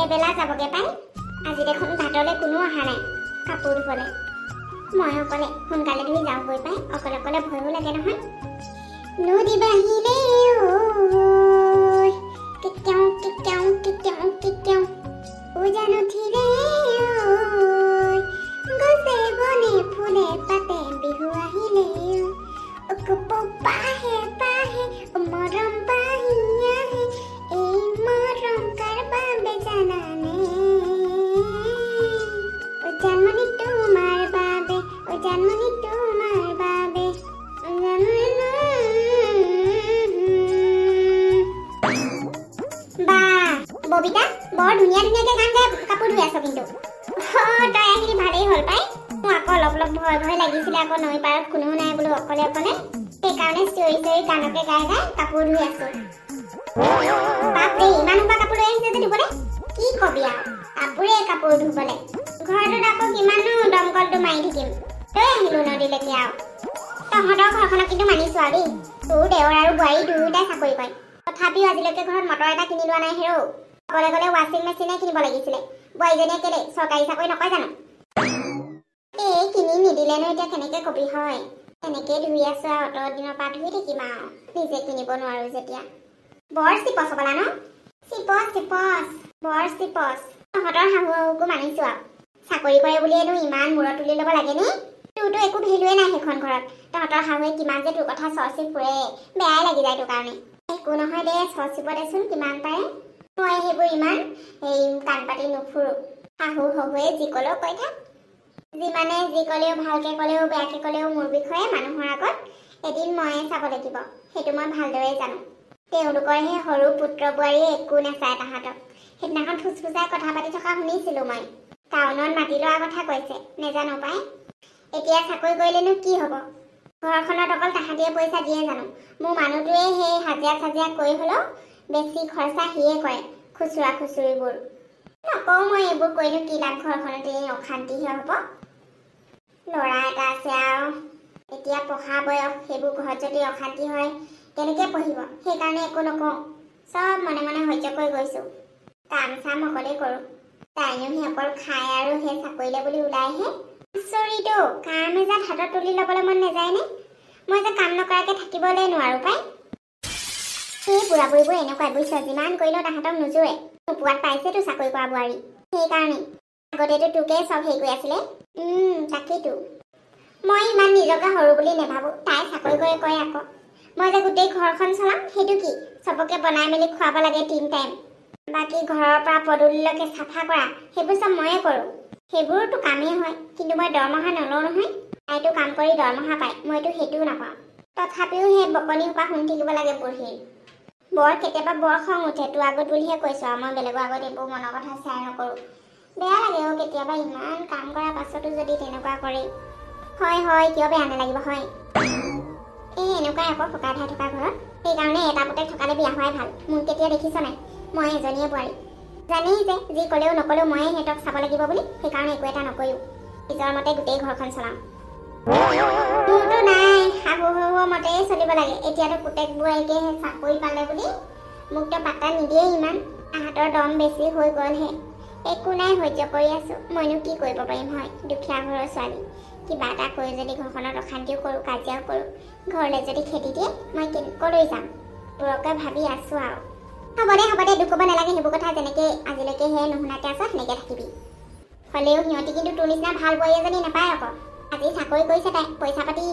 এবেলা যাবগে পাই। আজি দেখোন ভাতলে কোনো অহা নাই কাপোৰ ধুবলে। মই অকলে সোনকালে ধুই যাওঁগৈ পাই। অকলে অকলে ভয়ো লাগে নহয়। নদী বাহিলে উজান উঠিলে গছে বনে ফুলে পাতে বিহু আহিলে পাহে পাহে মৰম পাহি আহে এই মৰম কাৰ বাবে জানানে জানমণি তোমাৰ বাবে জানমণি তোমাৰ বাবে বা ববিতা বৰ ধুনীয়া ধুনীয়াকে গান গাই কাপোৰ ধুই আছ কিন্তু তই আহিলি ভালেই হ'ল পাই। মোৰ আকৌ অলপ অলপ ভয় ভয় লাগিছিলে। আকৌ নৈ পাৰত কোনো নাই বোলো অকলে অকলে। সেইকাৰণে চিঞৰি চিঞৰি গানকে গাই গাই কাপোৰ ধুই আছো। বাপৰে ইমান সোপা কাপোৰ লৈ আহিছে যে ধুবলে। কি কবি আৰু কাপোৰ ধুবলে ঘৰটোত আকৌ কিমানো দমকলটো মাৰি থাকিম। লৈ আহিলো নদীলৈকে আৰু। তহঁতৰ ঘৰখনক কিন্তু মানিছো আৰু দেই। তোৰ দেৱৰ আৰু বোৱাৰী দুয়োটাই চাকৰি কৰে। তথাপিও আজিলৈকে ঘৰত মটৰ এটা কিনি লোৱা নাই হেৰৌ। অকলে গলে ৱাশ্বিং মেচিনে কিনিব লাগিছিলে। বোৱাৰীজনীয়ে কেলে চৰকাৰী চাকৰি নকৰে জানো? এই কিনি নিদিলেনো এতিয়া কেনেকে কবি হয়। তেনেকে ধুই আছো আৰু অত দিনৰ পৰা ধুই থাকিম আৰু নিজে কিনিব নোৱাৰো যেতিয়া। বৰ চিপচ হবলা ন? চিপচ বৰ চিপচ। তহঁতৰ শাহুকো মানিছো আৰু। চাকৰি কৰে বুলিয়েনো ইমান মূৰত তুলি ল'ব লাগে নে? তোৰতো একো ভেলুৱে নাই সেইখন ঘৰত। তহঁতৰ শাহুৱে কিমান যে তোৰ কথা চৰ্চি ফুৰে। বেয়াই লাগি যায় তোৰ কাৰণে। একো নহয় দে চৰ্চিব দেচোন কিমান পাৰে। মই সেইবোৰ ইমান কাণ পাতি নুফুৰো। শাহু শহুৱে যি ক'লেও কৈ থাক। যিমানে যি ক'লেও ভালকে ক'লেও বেয়াকে ক'লেও মোৰ বিষয়ে মানুহৰ আগত এদিন ময়ে চাব লাগিব। সেইটো মই ভালদৰে জানো। তেওঁলোকৰ সেই সৰু পুত্ৰ বোৱাৰীয়ে একো নাচায় তাহাঁতক। সেইদিনাখন ফুচফুচাই কথা পাতি থকা শুনিছিলো মই। টাউনত মাটি লোৱাৰ কথা কৈছে। নেজানো পাই। এতিয়া চাকৰি কৰিলেনো কি হ'ব? ঘৰখনত অকল তাহাঁতিয়ে পইচা দিয়ে জানো? মোৰ মানুহটোৱে সেই হাজিৰা চাজিৰা কৰি হ'লেও বেছি খৰচা সিয়ে কৰে। খুচুৰা খুচুৰিবোৰ নকওঁ মই। এইবোৰ কৰিনো কি লাভ? ঘৰখনতে অশান্তিহে হ'ব। ল'ৰা এটা আছে আৰু এতিয়া পঢ়া বয়স। সেইবোৰ ঘৰত যদি অশান্তি হয় কেনেকে পঢ়িব? সেইকাৰণে একো নকওঁ। চব মনে মনে সহ্য কৰি গৈছো। কাম চাম অকলেই কৰোঁ। তাইনো সি অকল খায় আৰু সেই চাকৰিলে বুলি ওলাইহে। আচৰিতো কাম এজাত হাতত তুলি ল'বলৈ মন নাযায়নে? মই যে কাম নকৰাকে থাকিবলৈ নোৱাৰো পাই। সেই বুঢ়া বুঢ়ীবোৰ এনেকুৱা বুজিছ। যিমান কৰিলেও তাহাঁতক নোজোৰে। নোপোৱাত পাইছেতো চাকৰি কৰা বোৱাৰী। সেইকাৰণে আগতেতো তোকে চব হেৰি কৰি আছিলে। তাকেইতো মই ইমান নিজকে সৰু বুলি নেভাবো। তাই চাকৰি কৰে আকৌ। মই যে গোটেই ঘৰখন চলাম। সেইটো কি চবকে বনাই মেলি খুৱাব লাগে 3 টাইম। বাকী ঘৰৰ পৰা পদূলিলৈকে চাফা কৰা সেইবোৰ চব ময়ে কৰোঁ। সেইবোৰতো কামেই হয়। কিন্তু মই দৰমহা নলওঁ নহয়। তাইতো কাম কৰি দৰমহা পায়। মইতো সেইটোও নাপাওঁ। তথাপিও সেই বকনি সোপা শুনি থাকিব লাগে বুঢ়ীৰ। কেতিয়াবা বৰ খং উঠে। তোৰ আগত বুলিহে কৈছো আৰু। মই বেলেগৰ আগত এইবোৰ মনৰ কথা শ্বেয়াৰ নকৰোঁ। বেয়া লাগে কেতিয়াবা ইমান কাম কৰাৰ পাছতো যদি তেনেকুৱা কৰে। হয় কিয় বেয়া নালাগিব হয়। এনেকুৱাই আকৌ শুকাই ঠাই থকা ঘৰত। সেইকাৰণে এটা পুতেক থকালে বিয়া হোৱাই ভাল। মোক কেতিয়া দেখিছ নাই? মই এজনীয়ে বোৱাৰী। জানেই যে যি ক'লেও নক'লেও ময়ে সিহঁতক চাব লাগিব বুলি। সেইকাৰণে একো এটা নকৰিও। নিজৰ মতে গোটেই ঘৰখন চলাম। মোৰতো নাই। শাহু শহুৰ মতেই চলিব লাগে। এতিয়াতো পুতেক বোৱাৰীকে চাকৰি পালে বুলি মোকতো পাত্তা নিদিয়ে ইমান। তাহাঁতৰ দম বেছি হৈ গ'লহে। একো নাই সহ্য কৰি আছো। মইনো কি কৰিব পাৰিম হয়? দুখীয়া ঘৰৰ ছোৱালী। কিবা এটা কৰি যদি ঘৰখনত অশান্তিও কৰোঁ কাজিয়াও কৰোঁ ঘৰলৈ যদি খেদি দিয়ে মই ক'লৈ যাম? বোৰকে ভাবি আছো আৰু। হ'ব দে দুখ ক'ব নালাগে সেইবোৰ কথা। যেনেকৈ আজিলৈকে সেই নুশুনাকে আছ সেনেকৈ থাকিবি। হ'লেও সিহঁতি কিন্তু তোৰ নিচিনা ভাল বোৱাৰী এজনী নাপায় আকৌ। আজি চাকৰি কৰিছে তাই। পইচা পাতি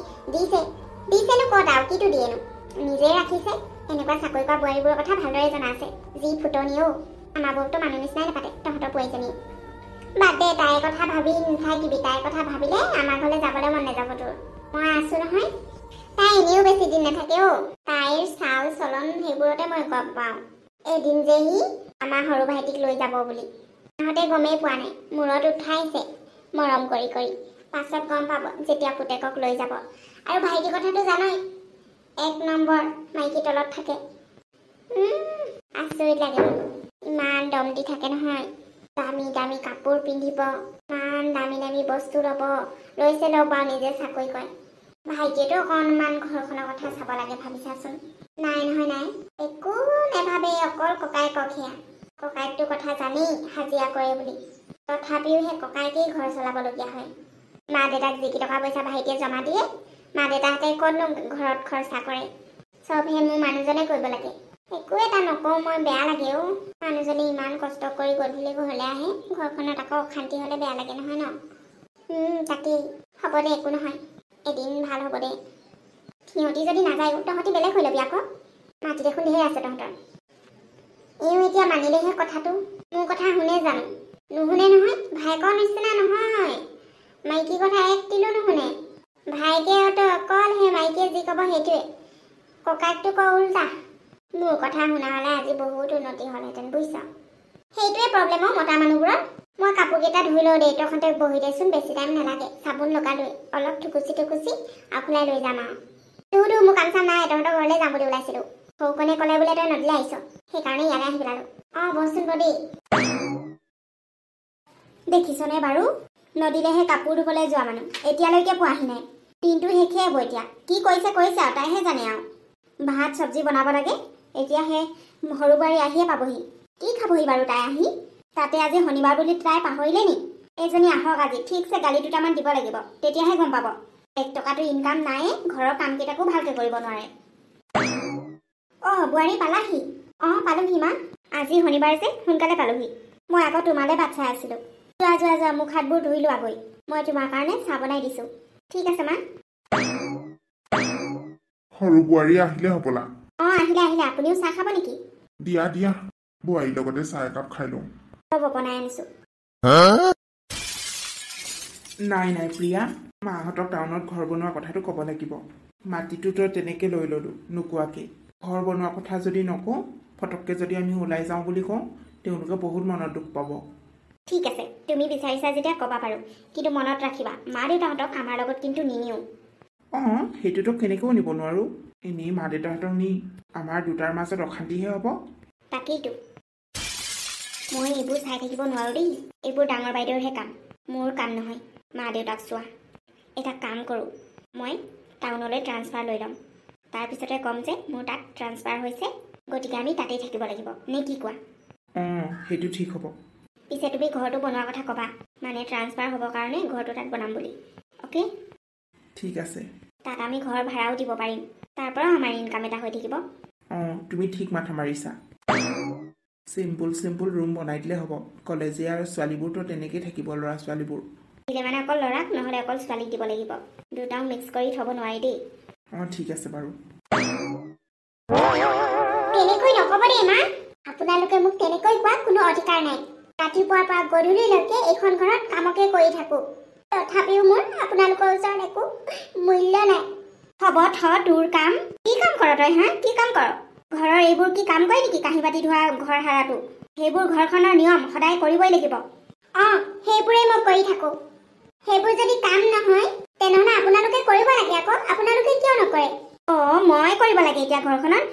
দিছেনো ক'ত আৰু? কিটো দিয়েনো? নিজেই ৰাখিছে। এনেকুৱা চাকৰি কৰা বোৱাৰীবোৰৰ কথা ভালদৰে জনা আছে। যি ফুটনিও। আমাৰ বৌকতো মানুহ নিচিনাই নাপাতে তহঁতৰ বোৱাৰীজনীয়ে। বাদ দে তাইৰ কথা ভাবি নাথাকিবি। তাইৰ কথা ভাবিলে আমাৰ ঘৰলৈ যাবলৈ মন নাযাব তোৰ। মই আছো নহয়। তাই এনেও বেছি দিন নাথাকে তাইৰ চাল চলন সেইবোৰতে মই গম পাওঁ। এদিন যে সি আমাৰ সৰু ভাইটিক লৈ যাব বুলি। সিহঁতে গমেই পোৱা নাই। মূৰত উঠাইছে মৰম কৰি কৰি। পাছত গম পাব যেতিয়া পুতেকক লৈ যাব। আৰু ভাইটিৰ কথাটো জানই। 1 নম্বৰ মাইকী তলত থাকে। আচৰিত লাগে। ইমান দম দি থাকে নহয়। দামী দামী কাপোৰ পিন্ধিব। ইমান দামী দামী বস্তু ল'ব। লৈছে লওক বাৰু নিজে চাকৰি কৰে। ভাইটিয়েতো অকণমান ঘৰখনৰ কথা চাব লাগে ভাবিছাচোন। নাই নহয় নাই। একো নেভাবে। অকল ককায়েকক সেয়া। ককাইকটো কথা জানেই হাজিৰা কৰে বুলি, তথাপিও সেই ককাইকেই ঘৰ চলাবলগীয়া হয়। মা দেউতাক যি টকা পইচা ভাইটিয়ে জমা দিয়ে, মা দেউতাহঁতে ক'তনো ঘৰত খৰচা কৰে, চব সেই মোৰ মানুহজনে কৰিব লাগে। একো এটা নকওঁ মই, বেয়া লাগে অ'। মানুহজনে ইমান কষ্ট কৰি গধূলি ঘৰলৈ আহে, ঘৰখনত আকৌ অশান্তি হ'লে বেয়া লাগে নহয় ন। তাকেই, হ'ব দে, একো নহয়, এদিন ভাল হ'ব দে। সিহঁতি যদি নাযায়ো তহঁতি বেলেগ হৈ ল'বি আকৌ, মাটি দেখোন ধেৰ আছে তহঁতৰ। এইও এতিয়া মানিলেহে কথাটো, মোৰ কথা শুনে জানো? নুশুনে নহয়, ভাইকৰ নিচিনা নহয়, মাইকী কথা এক তিলো নুশুনে। ভাইকেতো অকল সেই মাইকীয়ে যি ক'ব সেইটোৱে, ককাইকটো কওঁ উল্টা। মোৰ কথা শুনা হ'লে আজি বহুত উন্নতি হ'লহেঁতেন বুজিছ। সেইটোৱে প্ৰব্লেম মতা মানুহবোৰৰ। মই কাপোৰকেইটা ধুই লওঁ দেই, তহঁতে বহি দেচোন, বেছি টাইম নালাগে। চাবোন লগালোৱে, অলপ থুকুচি আফুলাই লৈ যাম আৰু। তোৰ মোৰ কাম চাম নাই, তহঁতৰ ঘৰলৈ যাম বুলি ওলাইছিলোঁ। সৰুকণে ক'লে বোলে তই নদীলৈ আহিছ, সেইকাৰণে ইয়ালৈ আহি পেলালোঁ। বচোন দেই। দেখিছনে বাৰু, নদীলৈহে কাপোৰ ধুবলৈ যোৱা মানুহ এতিয়ালৈকে পোৱাহি নাই। দিনটো শেষে হ'ব এতিয়া, কি কৰিছে আৰু তাইহে জানে আৰু। ভাত চব্জি বনাব লাগে, এতিয়া সেই সৰু বোৱাৰী আহিয়ে পাবহি। কি খাবহি বাৰু তাই আহি? তাতে আজি শনিবাৰ বুলি তাই পাহৰিলে নি? এইজনী আহক আজি, ঠিকছে গালি দুটামান দিব লাগিব, তেতিয়াহে গম পাব। 1 টকাটো ইনকাম নাই, ঘৰৰ কামকেইটাকো ভালকৈ কৰিব নোৱাৰে। বোৱাৰী পালাহি? পালোহি মা। আজি শনিবাৰ যে সোনকালে পালোহি। মই আকৌ তোমালৈ বাট চাই আছিলোঁ। যোৱা মুখ হাতবোৰ ধুই লোৱা গৈ, মই তোমাৰ কাৰণে চাহ বনাই দিছোঁ। ঠিক আছে মা। সৰু বোৱাৰী আহিলে হ'বলা। আহিলে। আপুনিও চাহ খাব নেকি? দিয়া বোৱাৰীৰ লগতে চাহ একাপ খাই লওঁ। বনাই আনিছোঁ। নাই প্ৰিয়া, মাহঁতক টাউনত ঘৰ বনোৱা কথাটো ক'ব লাগিব। মাটিটো তই তেনেকৈ লৈ ল'লোঁ নোকোৱাকৈ। ঘৰ বনোৱা কথা যদি নকওঁ, ফটককৈ যদি আমি ওলাই যাওঁ বুলি কওঁ, তেওঁলোকে বহুত মনত দুখ পাব। ঠিক আছে, তুমি বিচাৰিছা যেতিয়া ক'বা বাৰু, কিন্তু মনত ৰাখিবা মা দেউতাহঁতক আমাৰ লগত কিন্তু নিনিও। সেইটোতো কেনেকৈও নিব নোৱাৰোঁ। এনেই মা দেউতাহঁতক নি আমাৰ দুটাৰ মাজত অশান্তিহে হ'ব। তাকেইতো, মই এইবোৰ চাই থাকিব নোৱাৰোঁ দেই। এইবোৰ ডাঙৰ বাইদেউৰহে কাম, মোৰ কাম নহয়। মা দেউতাক চোৱা। এটা কাম কৰোঁ, মই টাউনলৈ ট্ৰান্সফাৰ লৈ ল'ম। তাৰপিছতে ক'ম যে মোৰ তাত ট্ৰান্সফাৰ হৈছে, গতিকে আমি তাতেই থাকিব লাগিব, নে কি কোৱা? সেইটো ঠিক হ'ব। পিছে তুমি ঘৰটো বনোৱাৰ কথা ক'বা, মানে ট্ৰান্সফাৰ হ'বৰ কাৰণে ঘৰটো তাত বনাম বুলি। অ'কে? ঠিক আছে। তাত আমি ঘৰ ভাড়াও দিব পাৰিম, তাৰ পৰাও আমাৰ ইনকাম এটা হৈ থাকিব। তুমি ঠিক মাথা মাৰিছা। চিম্পুল ৰুম বনাই দিলে হ'ব। কলেজীয়া ছোৱালীবোৰতো তেনেকেই থাকিব, ল'ৰা ছোৱালীবোৰ। দিলে মানে অকল ল'ৰাক, নহ'লে অকল ছোৱালীক দিব লাগিব। দুটাও মিক্স কৰি থ'ব নোৱাৰি দেই। ঠিক আছে বাৰু। তেনেকৈ নক'ব দেই মা, আপোনালোকে মোক তেনেকৈ কোৱা কোনো অধিকাৰ নাই। ৰাতিপুৱাৰ পৰা গধূলিলৈকে এইখন ঘৰত কামকে কৰি থাকোঁ, তথাপিও মোৰ আপোনালোকৰ ওচৰত একো মূল্য নাই। হ'ব তোৰ কাম। কি কাম কৰ তই? কি কাম কৰ? ঘৰৰ এইবোৰ কি কাম কৰে নেকি? কাঁহী বাতি ধোৱা, ঘৰ সাৰাটো, সেইবোৰ ঘৰখনৰ নিয়ম, সদায় কৰিবই লাগিব। সেইবোৰেই মই কৰি থাকোঁ। সেইবোৰ যদি কাম নহয় তেনেহ'লে আপোনালোকে কৰিব লাগে আকৌ। আপোনালোকে কিয় নকৰে? মই কৰিব লাগে এতিয়া ঘৰখনত?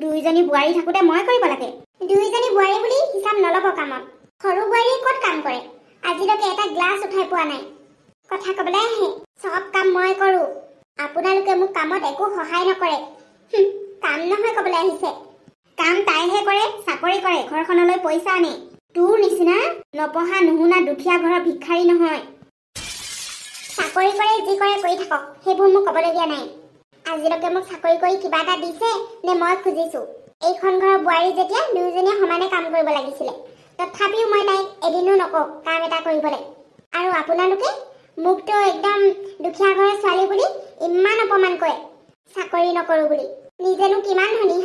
দুইজনী বোৱাৰী থাকোঁতে মই কৰিব লাগে? দুইজনী বোৱাৰী বুলি হিচাপ নল'ব কামত। সৰু বোৱাৰীয়ে ক'ত কাম কৰে? আজিলৈকে এটা গ্লাছ উঠাই পোৱা নাই। কথা ক'বলৈ আহে, চব কাম মই কৰোঁ। আপোনালোকে মোক কামত একো সহায় নকৰে। কাম নহয় ক'বলৈ আহিছে। কাম তাইহে কৰে, চাকৰি কৰে, ঘৰখনলৈ পইচা আনে। তোৰ নিচিনা নপঢ়া নুশুনা দুখীয়া ঘৰৰ ভিক্ষাৰী নহয়। চাকৰি কৰে যি কৰে কৰি থাকক, সেইবোৰ মোক ক'বলগীয়া নাই। আজিলৈকে মোক চাকৰি কৰি কিবা এটা দিছে নে মই খুজিছোঁ? এইখন ঘৰৰ বোৱাৰী যেতিয়া দুয়োজনীয়ে সমানে কাম কৰিব লাগিছিলে, তথাপিও মই তাইক এদিনো নকওঁ কাম এটা কৰিবলৈ। আৰু আপোনালোকে মোকতো একদম দুখীয়া ঘৰৰ ছোৱালী বুলি ইমান অপমান কৰে, চাকৰি নকৰোঁ বুলি। নিজেনো কিমান ধনী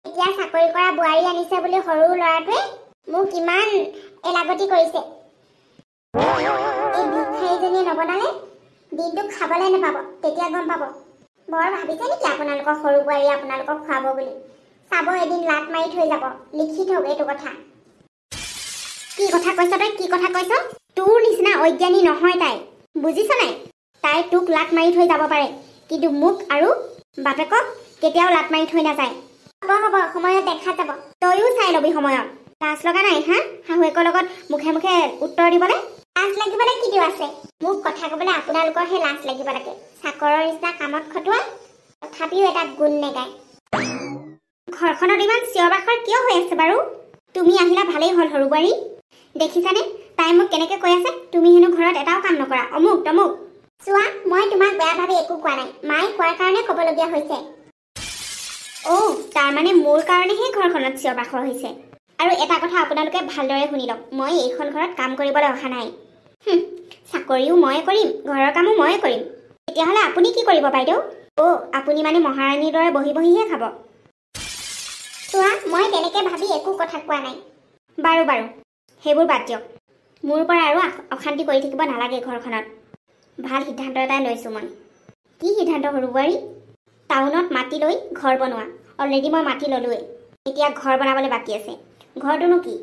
এতিয়া চাকৰি কৰা বোৱাৰী আনিছে বুলি সৰু ল'ৰাটোৱে মোক ইমান এলাগতি কৰিছে। এই ভিক্ষাৰীজনীয়ে নবনালে দিনটো খাবলৈ নাপাব, তেতিয়া গম পাব। বৰ ভাবিছে নেকি আপোনালোকৰ সৰু বোৱাৰী আপোনালোকক খুৱাব বুলি? চাব এদিন লাট মাৰি থৈ যাব। লিখি থওক এইটো কথা। কি কথা কৈছ তই? কি কথা কৈছ? তোৰ নিচিনা অজ্ঞানী নহয় তাই, বুজিছ নাই? তাই তোক লাট মাৰি থৈ যাব পাৰে, কিন্তু মোক আৰু বাপেকক কেতিয়াও লাট মাৰি থৈ নাযায়। হ'ব, সময়ত দেখা যাব। তইও চাই ল'বি সময়ত। লাজ লগা নাই শাহুৱেকৰ লগত মুখে মুখে উত্তৰ দিবলৈ? লাজ লাগিবলৈ কি দিও আছে? মোক কথা ক'বলৈ আপোনালোকৰহে লাজ লাগিব লাগে। চাকৰৰ নিচিনা কামত খটুৱাই, তথাপিও এটা গুণ নেগায়। ঘৰখনত ইমান চিঞৰ বাখৰ কিয় হৈ আছে বাৰু? তুমি আহিলা ভালেই হ'ল সৰু বোৱাৰী দেখিছানে তাই মোক কেনেকৈ কৈ আছে তুমি হেনো ঘৰত এটাও কাম নকৰা অমুক তমুক চোৱা মই তোমাক বেয়া ভাবে একো কোৱা নাই মায়ে কোৱাৰ কাৰণে ক'বলগীয়া হৈছে তাৰ মানে মোৰ কাৰণেহে ঘৰখনত চিঞৰ বাখৰ হৈছে আৰু এটা কথা আপোনালোকে ভালদৰে শুনি লওক মই এইখন ঘৰত কাম কৰিবলৈ অহা নাই চাকৰিও ময়ে কৰিম ঘৰৰ কামো ময়ে কৰিম তেতিয়াহ'লে আপুনি কি কৰিব বাইদেউ আপুনি মানে মহাৰাণীৰ দৰে বহি বহিহে খাব চোৱা মই তেনেকৈ ভাবি একো কথা কোৱা নাই বাৰু সেইবোৰ বাদ দিয়ক মোৰ পৰা আৰু অশান্তি কৰি থাকিব নালাগে ঘৰখনত ভাল সিদ্ধান্ত এটাই লৈছোঁ মই কি সিদ্ধান্ত সৰু বোৱাৰী টাউনত মাটি লৈ ঘৰ বনোৱা অলৰেডি মই মাটি ল'লোৱেই এতিয়া ঘৰ বনাবলৈ বাকী আছে ঘৰটোনো কি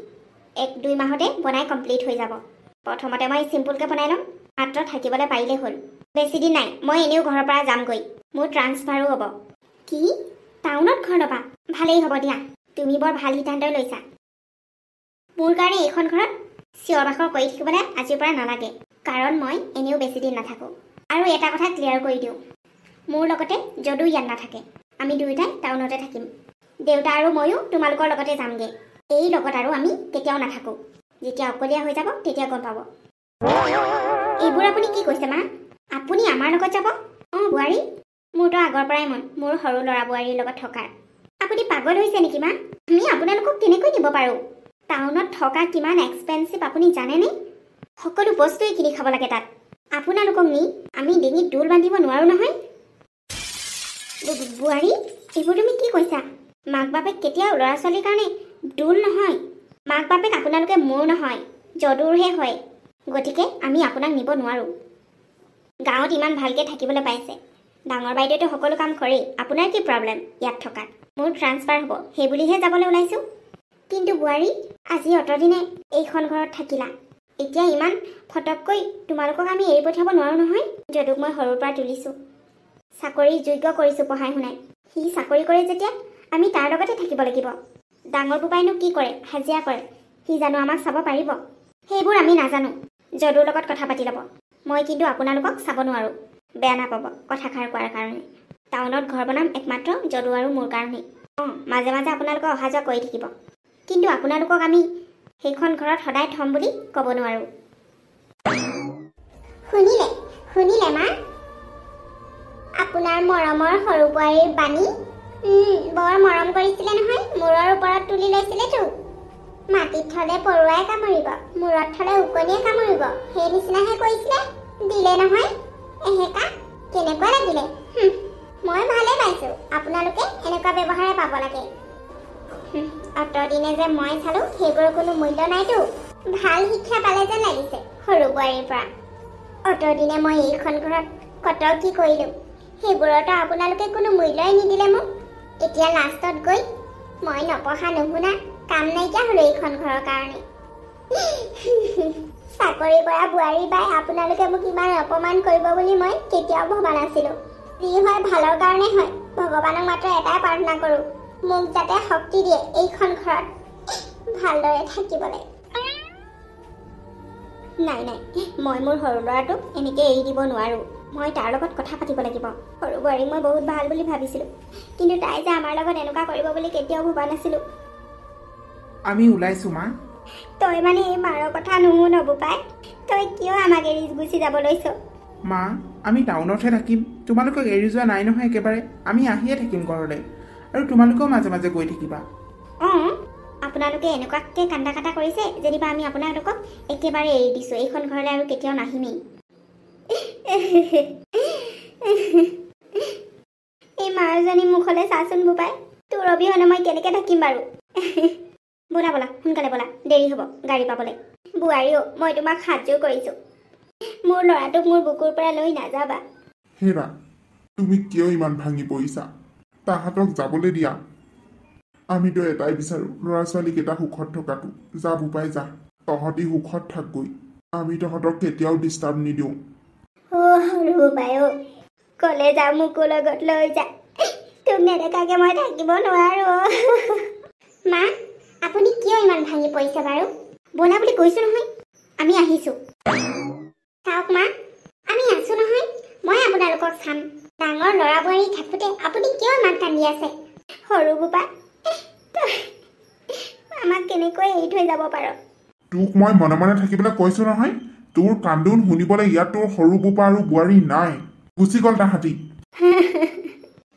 1-2 মাহতে বনাই কমপ্লিট হৈ যাব প্ৰথমতে মই চিম্পুলকৈ বনাই ল'ম মাত্ৰ থাকিবলৈ পাৰিলেই হ'ল বেছি দিন নাই মই এনেও ঘৰৰ পৰা যামগৈ মোৰ ট্ৰান্সফাৰো হ'ব কি টাউনত ঘৰ ল'বা ভালেই হ'ব দিয়া তুমি বৰ ভাল সিদ্ধান্তই লৈছা মোৰ কাৰণে এইখন ঘৰত চিঞৰ বাখৰ কৰি থাকিবলৈ আজিৰ পৰা নালাগে কাৰণ মই এনেও বেছি দিন নাথাকোঁ আৰু এটা কথা ক্লিয়াৰ কৰি দিওঁ মোৰ লগতে যদিও ইয়াত নাথাকে আমি দুয়োটাই টাউনতে থাকিম দেউতা আৰু ময়ো তোমালোকৰ লগতে যামগৈ এই লগত আৰু আমি কেতিয়াও নাথাকোঁ যেতিয়া অকলীয়া হৈ যাব তেতিয়া গম পাব এইবোৰ আপুনি কি কৈছে মা আপুনি আমাৰ লগত যাব বোৱাৰী মোৰতো আগৰ পৰাই মন মোৰ সৰু ল'ৰা বোৱাৰীৰ লগত থকাৰ আপুনি পাগল হৈছে নেকি মা আমি আপোনালোকক কেনেকৈ দিব পাৰোঁ টাউনত থকা কিমান এক্সপেঞ্চিভ আপুনি জানেনে সকলো বস্তুৱেই কিনি খাব লাগে তাত আপোনালোকক নি আমি ডিঙিত দোল বান্ধিব নোৱাৰোঁ নহয় বোৱাৰী এইবোৰ তুমি কি কৈছা মাক বাপেক কেতিয়াও ল'ৰা ছোৱালীৰ কাৰণে দোল নহয় মাক বাপেক আপোনালোকে মোৰ নহয় যদুৰহে হয় গতিকে আমি আপোনাক নিব নোৱাৰোঁ গাঁৱত ইমান ভালকৈ থাকিবলৈ পাইছে ডাঙৰ বাইদেউতে সকলো কাম কৰেই আপোনাৰ কি প্ৰব্লেম ইয়াত থকাত মোৰ ট্ৰান্সফাৰ হ'ব সেই বুলিহে যাবলৈ ওলাইছোঁ কিন্তু বোৱাৰী আজি অতদিনে এইখন ঘৰত থাকিলা এতিয়া ইমান ফটককৈ তোমালোকক আমি এৰি পঠিয়াব নোৱাৰোঁ নহয় যদুক মই সৰুৰ পৰা তুলিছোঁ চাকৰি যোগ্য কৰিছোঁ পঢ়াই শুনাই সি চাকৰি কৰে যেতিয়া আমি তাৰ লগতে থাকিব লাগিব ডাঙৰ বোপাইনো কি কৰে হাজিৰা কৰে সি জানো আমাক চাব পাৰিব সেইবোৰ আমি নাজানো যদুৰ লগত কথা পাতি ল'ব মই কিন্তু আপোনালোকক চাব নোৱাৰোঁ বেয়া নাপাব কথাষাৰ কোৱাৰ কাৰণে টাউনত ঘৰ বনাম একমাত্ৰ যদু আৰু মোৰ কাৰণেই মাজে মাজে আপোনালোকে অহা যোৱা কৰি থাকিব কিন্তু আপোনালোকক আমি সেইখন ঘৰত সদায় থ'ম বুলি ক'ব নোৱাৰোঁ শুনিলে মা আপোনাৰ মৰমৰ সৰু বোৱাৰীৰ বাণী বৰ মৰম কৰিছিলে নহয় মূৰৰ ওপৰত তুলি লৈছিলেতো মাটিত থ'লে পৰুৱাই কামুৰিব মূৰত থ'লে উকনিয়ে কামুৰিব সেই নিচিনাহে কৰিছিলে দিলে নহয় এহেকা কেনেকুৱা লাগিলে মই ভালেই পাইছোঁ আপোনালোকে এনেকুৱা ব্যৱহাৰে পাব লাগে অতদিনে যে মই চালোঁ সেইবোৰৰ কোনো মূল্য নাইতো ভাল শিক্ষা পালে যেন লাগিছে সৰু বোৱাৰীৰ পৰা অতদিনে মই এইখন ঘৰত কত কি কৰিলোঁ সেইবোৰতো আপোনালোকে কোনো মূল্যই নিদিলে মোক এতিয়া লাষ্টত গৈ মই নপঢ়া নুশুনা কাম নাইকিয়া হ'লোঁ এইখন ঘৰৰ কাৰণে চাকৰি কৰা বোৱাৰী বাই আপোনালোকে মোক ইমান অপমান কৰিব বুলি মই কেতিয়াও ভবা নাছিলোঁ যি হয় ভালৰ কাৰণে হয় ভগৱানক মাত্ৰ এটাই প্ৰাৰ্থনা কৰোঁ মোক যাতে শক্তি দিয়ে এইখন ঘৰত ভালদৰে থাকিবলৈ নাই মই মোৰ সৰু ল'ৰাটোক এনেকৈ এৰি দিব নোৱাৰোঁ মই তাৰ লগত কথা পাতিব লাগিব সৰু বোৱাৰীক মই বহুত ভাল বুলি ভাবিছিলোঁ কিন্তু তাই যে আমাৰ লগত এনেকুৱা কৰিব বুলি কেতিয়াও ভবা নাছিলোঁ আমি ওলাইছোঁ মা তই মানে এই মাৰৰ কথা নুশুন বোপাই তই কিয় আমাক এৰি গুচি যাব লৈছ মা আমি টাউনতহে থাকিম তোমালোকক এৰি যোৱা নাই নহয় একেবাৰে আমি আহিয়ে থাকিম ঘৰলৈ আৰু তোমালোকেও মাজে মাজে গৈ থাকিবা আপোনালোকে এনেকুৱাকৈ কান্দা কাটা কৰিছে যেনিবা আমি আপোনালোকক একেবাৰে এৰি দিছোঁ এইখন ঘৰলৈ আৰু কেতিয়াও নাহিমেই এই মাৰজনী মুখলৈ চাচোন বোপাই তোৰ অবিহনে মই কেনেকৈ থাকিম বাৰু ব'লা সোনকালে ব'লা দেৰি হ'ব গাড়ী পাবলৈ বোৱাৰীও মই তোমাক সাজযোৰ কৰিছোঁ মোৰ ল'ৰাটোক মোৰ বুকুৰ পৰা লৈ নাযাবা হেৰা তুমি কিয় ইমান ভাঙি পৰিছা তাহাঁতক যাবলৈ দিয়া আমিতো এটাই বিচাৰোঁ ল'ৰা ছোৱালীকেইটা সুখত থকাটো যা বোপাই যা তহঁতি সুখত থাকগৈ আমি তহঁতক কেতিয়াও ডিষ্টাৰ্ব নিদিওঁ সৰু বোপাই ক'লে যাওঁ মোকো লগত লৈ যা তোক নেদেখাকৈ মই থাকিব নোৱাৰোঁ মা আপুনি কিয় ইমান ভাঙি পৰিছে বাৰু ব'লা বুলি কৈছোঁ নহয় আমি আহিছোঁ চাওক মা আমি আছোঁ নহয় মই আপোনালোকক চাম ডাঙৰ ল'ৰা বোৱাৰী থাকোঁতে আপুনি কিয় ইমান কান্দি আছে সৰু বোপা আমাক কেনেকৈ এৰি থৈ যাব পাৰ? তোক মই মনে মনে থাকিবলৈ কৈছো নহয়। তোৰ কান্দোন শুনিবলৈ ইয়াত তোৰ সৰু বোপা আৰু বোৱাৰী নাই। গুচি গ'ল তাহাঁতি।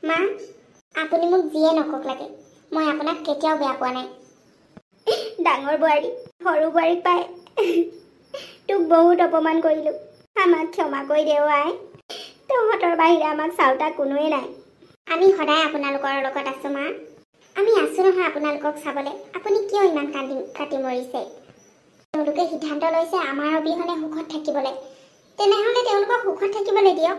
মা, আপুনি মোক যিয়ে নকওক লাগে, মই আপোনাক কেতিয়াও বেয়া পোৱা নাই। ডাঙৰ বোৱাৰী সৰু বোৱাৰীক পাই তোক বহুত অপমান কৰিলোঁ। আমাক ক্ষমা কৰি দে আই। তহঁতৰ বাহিৰে আমাক চাওঁতা কোনোৱে নাই। আমি সদায় আপোনালোকৰ লগত আছোঁ মা। আমি আছোঁ নহয় আপোনালোকক চাবলৈ। আপুনি কিয় ইমান কাটি মৰিছে? তেওঁলোকে সিদ্ধান্ত লৈছে আমাৰ অবিহনে সুখত থাকিবলৈ। তেনেহ'লে তেওঁলোকক সুখত থাকিবলৈ দিয়ক।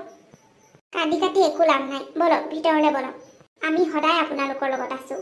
কান্দি কাটি একো লাভ নাই। বলক ভিতৰলৈ বলক। আমি সদায় আপোনালোকৰ লগত আছোঁ।